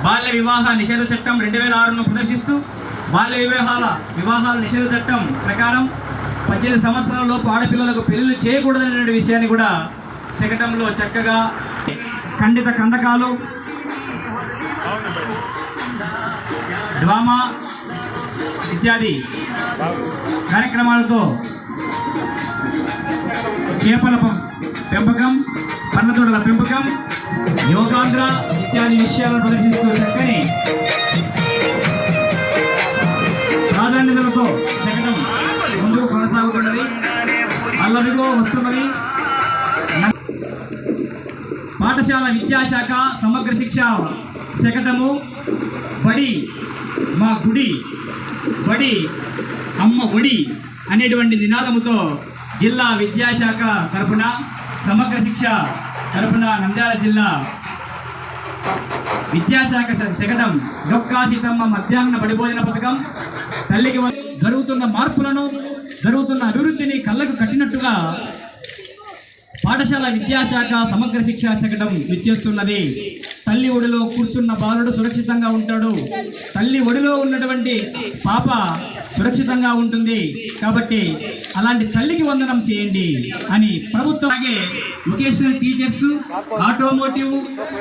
బాల్య వివాహ నిషేధ చట్టం 2006ను ప్రదర్శిస్తూ బాల్య వివాహాల నిషేధ చట్టం ప్రకారం 18 సంవత్సరాల లోపు ఆడపిల్లలకు పెళ్లిళ్ళు చేయకూడదనే విషయాన్ని కూడా శకటంలో చక్కగా ఖండిత కందకాలు, డ్రామా ఇత్యాది కార్యక్రమాలతో చేపల పెంపకం, పర్ణతోడల పెంపకం, యోగాంధ్ర ఇత్యాది విషయాలను ప్రదర్శిస్తూ చక్కని ప్రాధాన్యతలతో శకటం ముందుకు కొనసాగుతున్నది. అల్లదిగో వస్తున్నది. పాఠశాల విద్యాశాఖ సమగ్ర శిక్ష శకటము బడి మా గుడి, బడి అమ్మ ఒడి అనేటువంటి నినాదముతో జిల్లా విద్యాశాఖ తరపున, సమగ్ర శిక్ష తరపున నంద్యాల జిల్లా విద్యాశాఖ శకటం డొక్కా సీతమ్మ మధ్యాహ్న బడిభోజన పథకం తల్లికి జరుగుతున్న మార్పులను, జరుగుతున్న అభివృద్ధిని కళ్ళకు కట్టినట్టుగా పాఠశాల విద్యాశాఖ సమగ్ర శిక్షా శకటం విచ్చేస్తున్నది. తల్లి ఒడిలో కూర్చున్న బాలుడు సురక్షితంగా ఉంటాడు, తల్లి ఒడిలో ఉన్నటువంటి పాప సురక్షితంగా ఉంటుంది. కాబట్టి అలాంటి తల్లికి వందనం చేయండి అని ప్రభుత్వం, అలాగే వొకేషనల్ టీచర్స్, ఆటోమోటివ్,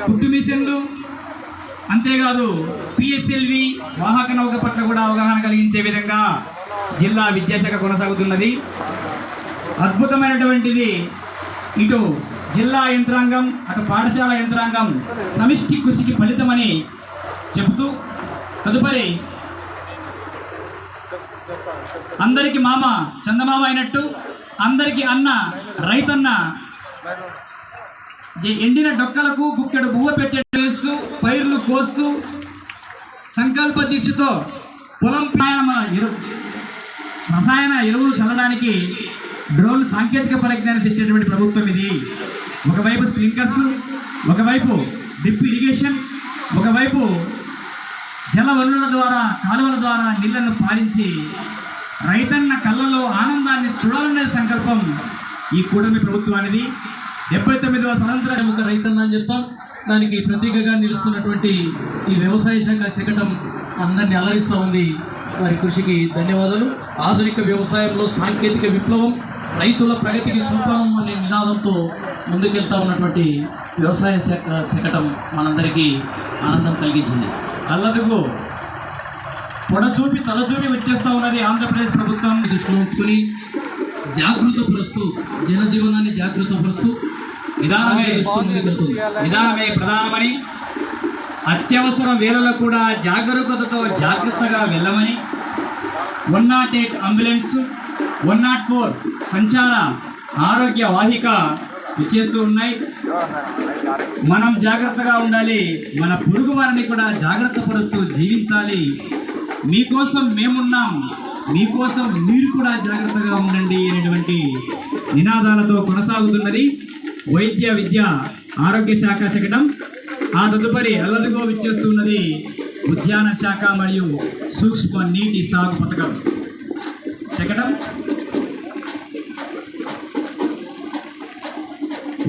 కుట్టు మిషన్లు, అంతేకాదు పిఎస్ఎల్వి వాహక నౌక పట్ల కూడా అవగాహన కలిగించే విధంగా జిల్లా విద్యాశాఖ కొనసాగుతున్నది. అద్భుతమైనటువంటిది. ఇటు జిల్లా యంత్రాంగం, అటు పాఠశాల యంత్రాంగం సమిష్టి కృషికి ఫలితమని చెబుతూ, తదుపరి అందరికి మామ చందమామ అయినట్టు అందరికి అన్న రైతన్న ఎండిన డొక్కలకు గుక్కెడు బువ్వ పెట్టేట్టు వేస్తూ, పైర్లు కోస్తూ, సంకల్ప దీక్షతో పొలం రసాయన ఎరువులు చల్లడానికి డ్రోన్ సాంకేతిక పరిజ్ఞానం తెచ్చేటువంటి ప్రభుత్వం ఇది. ఒకవైపు స్ప్రింక్లర్స్, ఒకవైపు డ్రిప్ ఇరిగేషన్, ఒకవైపు జల వనరుల ద్వారా, కాలువల ద్వారా నీళ్లను పారించి రైతన్న కళ్ళలో ఆనందాన్ని చూడాలనే సంకల్పం ఈ కూటమి ప్రభుత్వానిది. 79వ స్వతంత్ర ఒక రైతన్న అని చెప్తాం. దానికి ప్రతీకగా నిలుస్తున్నటువంటి ఈ వ్యవసాయ శాఖ శకటం అందరినీ అలరిస్తూ ఉంది. వారి కృషికి ధన్యవాదాలు. ఆధునిక వ్యవసాయంలో సాంకేతిక విప్లవం, రైతుల ప్రగతికి సోపానం అనే నినాదంతో ముందుకెళ్తా ఉన్నటువంటి వ్యవసాయ శాఖ శకటం మనందరికీ ఆనందం కలిగించింది. అల్లదుగు పొడచూపి తలచూపి వచ్చేస్తూ ఉన్నది ఆంధ్రప్రదేశ్ ప్రభుత్వం. దృష్టిలో ఉంచుకొని జాగృత పరుస్తూ, జనజీవనాన్ని జాగృత పరుస్తూ నిదానమే ప్రధానమని, అత్యవసర వేళలో కూడా జాగరూకతతో జాగ్రత్తగా వెళ్ళమని 108 అంబులెన్స్, 104 సంచార ఆరోగ్య వాహిక ఇచ్చేస్తూ ఉన్నాయి. మనం జాగ్రత్తగా ఉండాలి, మన పొరుగు వారిని కూడా జాగ్రత్త పరుస్తూ జీవించాలి. మీకోసం మేమున్నాం, మీకోసం మీరు కూడా జాగ్రత్తగా ఉండండి అనేటువంటి నినాదాలతో కొనసాగుతున్నది వైద్య విద్య ఆరోగ్య శాఖ శకటం. ఆ తదుపరి అల్లదుగో విచ్చేస్తున్నది ఉద్యాన శాఖ మరియు సూక్ష్మ నీటి సాగు పథకం శకటం.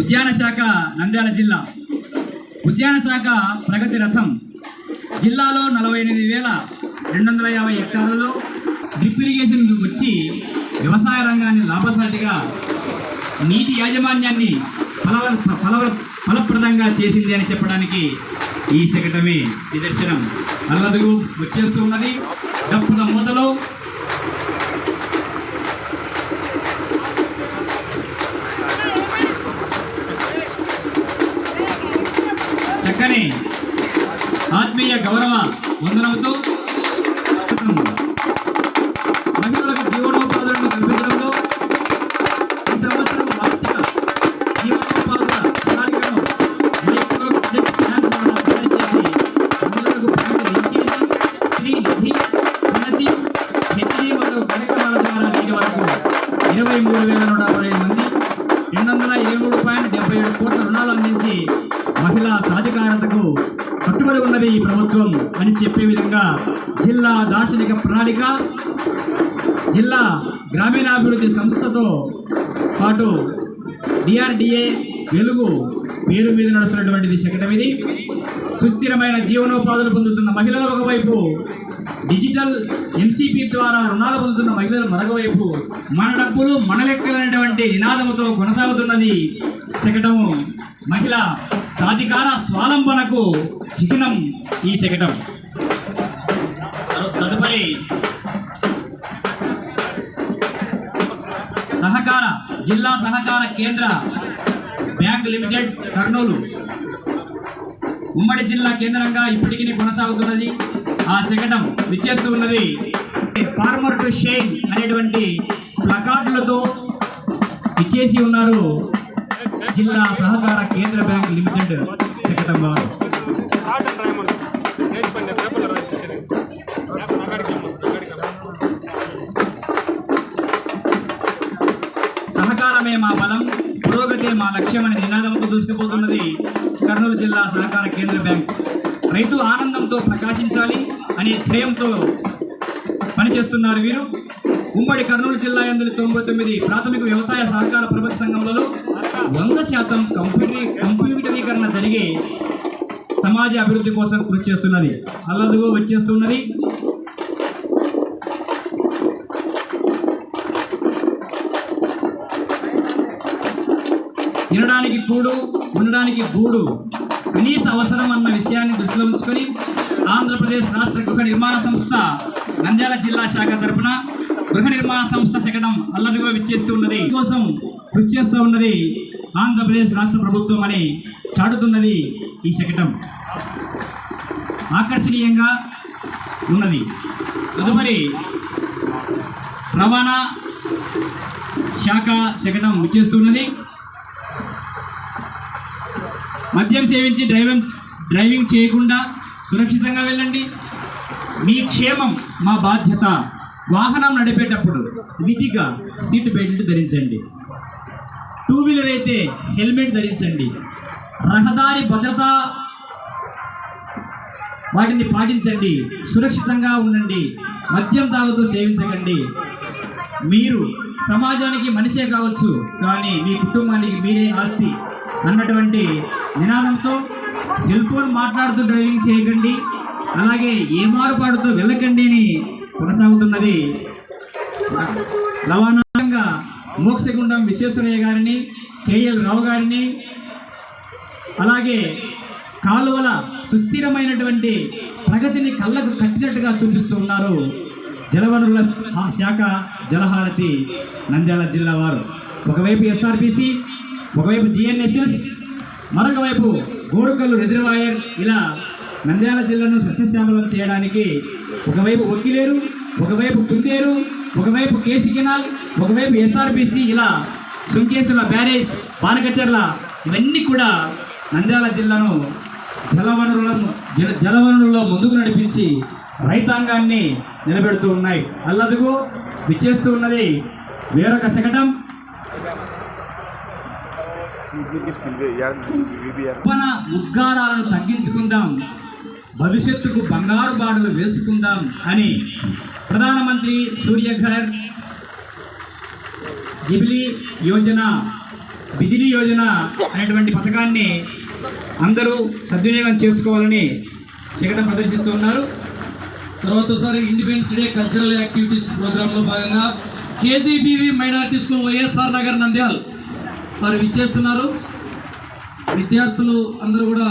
ఉద్యాన శాఖ నంద్యాల జిల్లా ఉద్యాన శాఖ ప్రగతి రథం జిల్లాలో 48,250 హెక్టార్లలో డ్రిప్ ఇరిగేషన్ వచ్చి వ్యవసాయ రంగాన్ని లాభసాటిగా, నీటి యాజమాన్యాన్ని ఫలప్రదంగా చేసింది అని చెప్పడానికి ఈ శకటమే నిదర్శనం. అల్లదుగు వచ్చేస్తూ ఉన్నది. డప్పుల మూతలో చక్కని ఆత్మీయ గౌరవ వందనంతో మహిళలకు జీవనోపాధులను కల్పించడంలో ఈ సంవత్సరం వార్షిక జీవనోపాధుల ప్రణాళికను మైక్రో ప్రాజెక్ట్ ప్లాన్ ద్వారా తయారు చేసి మహిళలకు శ్రీ నిధి, ఉన్నతి, హెచ్డి మరియు కార్యక్రమాల ద్వారా నేటి వరకు 23,115 మంది 223.77 కోట్ల రుణాలు అందించి మహిళా సాధికారతకు కట్టుబడి ఉన్నది ఈ ప్రభుత్వం అని చెప్పే విధంగా జిల్లా దార్శనిక ప్రణాళిక, జిల్లా గ్రామీణాభివృద్ధి సంస్థతో పాటు డిఆర్డిఏ వెలుగు పేరు మీద నడుస్తున్నటువంటిది శకటం ఇది. సుస్థిరమైన జీవనోపాధులు పొందుతున్న మహిళలు ఒకవైపు, డిజిటల్ ఎంసీపీ ద్వారా రుణాలు పొందుతున్న మహిళలు మరొకవైపు, మన డబ్బులు మన లెక్కలనేటువంటి నినాదముతో కొనసాగుతున్నది శకటము. మహిళ సాధికార స్వాలంబనకు చిహ్నం ఈ శకటం. తదుపరి జిల్లా సహకార కేంద్ర బ్యాంక్ లిమిటెడ్ కర్నూలు ఉమ్మడి జిల్లా కేంద్రంగా ఇప్పటికీ కొనసాగుతున్నది. ఆ శకటం విచ్చేస్తూ ఉన్నది. ఫార్మర్ టు షేమ్ అనేటువంటి ప్లకార్డులతో ఇచ్చేసి ఉన్నారు జిల్లా సహకార కేంద్ర బ్యాంక్ లిమిటెడ్ శకటం వారు. సహకారమే మా బలం, పురోగతే మా లక్ష్యం అనే నినాదంతో దూసుకుపోతున్నది కర్నూలు జిల్లా సహకార కేంద్ర బ్యాంక్. రైతు ఆనందంతో ప్రకాశించాలి అనే ధ్యేయంతో పనిచేస్తున్నారు వీరు. ఉమ్మడి కర్నూలు జిల్లా యందు 99 ప్రాథమిక వ్యవసాయ సహకార ప్రభుత్వ సంఘంలో 100% కంప్యూటరీకరణ జరిగి సమాజ అభివృద్ధి కోసం కృషి చేస్తున్నది. అల్లదుగో వచ్చేస్తున్నది. తినడానికి కూడు, ఉండడానికి గూడు కనీస అవసరం అన్న విషయాన్ని దృష్టిలో ఉంచుకొని ఆంధ్రప్రదేశ్ రాష్ట్ర గృహ నిర్మాణ సంస్థ నంద్యాల జిల్లా శాఖ తరపున గృహ నిర్మాణ సంస్థ శకటం అల్లదిగో విచ్చేస్తూ ఉన్నది. కోసం కృషి చేస్తూ ఉన్నది ఆంధ్రప్రదేశ్ రాష్ట్ర ప్రభుత్వం అని చాటుతున్నది ఈ శకటం. ఆకర్షణీయంగా ఉన్నది. తదుపరి రవాణా శాఖ శకటం విచ్చేస్తున్నది. మద్యం సేవించి డ్రైవింగ్ చేయకుండా సురక్షితంగా వెళ్ళండి. మీ క్షేమం మా బాధ్యత. వాహనం నడిపేటప్పుడు విధిగా సీట్ బెల్ట్ ధరించండి. 2 వీలర్ అయితే హెల్మెట్ ధరించండి. రహదారి భద్రత వాటిని పాటించండి. సురక్షితంగా ఉండండి. మద్యం తాగుతూ సేవించకండి. మీరు సమాజానికి మనిషే కావచ్చు, కానీ మీ కుటుంబానికి మీరే ఆస్తి అన్నటువంటి నినాదంతో సెల్ ఫోన్ మాట్లాడుతూ డ్రైవింగ్ చేయకండి, అలాగే ఏ మారుపాటుతో వెళ్ళకండి అని కొనసాగుతున్నది. రవాణాగా మోక్షగుండం విశ్వేశ్వరయ్య గారిని, కేఎల్ రావు గారిని, అలాగే కాలువల సుస్థిరమైనటువంటి ప్రగతిని కళ్ళకు కట్టినట్టుగా చూపిస్తూ ఉన్నారు జలవనరుల శాఖ జలహారతి నంద్యాల జిల్లా వారు. ఒకవైపు ఎస్ఆర్బిసి, ఒకవైపు జిఎన్ఎస్ఎస్, మరొక వైపు గోరుకల్లు రిజర్వాయర్. ఇలా నంద్యాల జిల్లాను సస్యశ్యామలం చేయడానికి ఒకవైపు ఒక్కిలేరు, ఒకవైపు కుందేరు, ఒకవైపు కేసీ కెనాల్, ఒకవైపు ఎస్ఆర్బిసి, ఇలా సుంకేసుల బ్యారేజ్, బానకచర్ల, ఇవన్నీ కూడా నంద్యాల జిల్లాను జలవనరులలో ముందుకు నడిపించి రైతాంగాన్ని నిలబెడుతూ ఉన్నాయి. అల్లదుగు విచ్చేస్తూ ఉన్నది వేరొక శకటం. మన ఉద్గారాలను తగ్గించుకుందాం, భవిష్యత్తుకు బంగారు బాటలు వేసుకుందాం అని ప్రధానమంత్రి సూర్యఘర్ బిజిలీ యోజన అనేటువంటి పథకాన్ని అందరూ సద్వినియోగం చేసుకోవాలని శకటం ప్రదర్శిస్తూ ఉన్నారు. తర్వాత సారి ఇండిపెండెన్స్ డే కల్చరల్ యాక్టివిటీస్ ప్రోగ్రాంలో భాగంగా KGBV minority school YSR Nagar Nandyal వారు విచ్చేస్తున్నారు. విద్యార్థులు అందరూ కూడా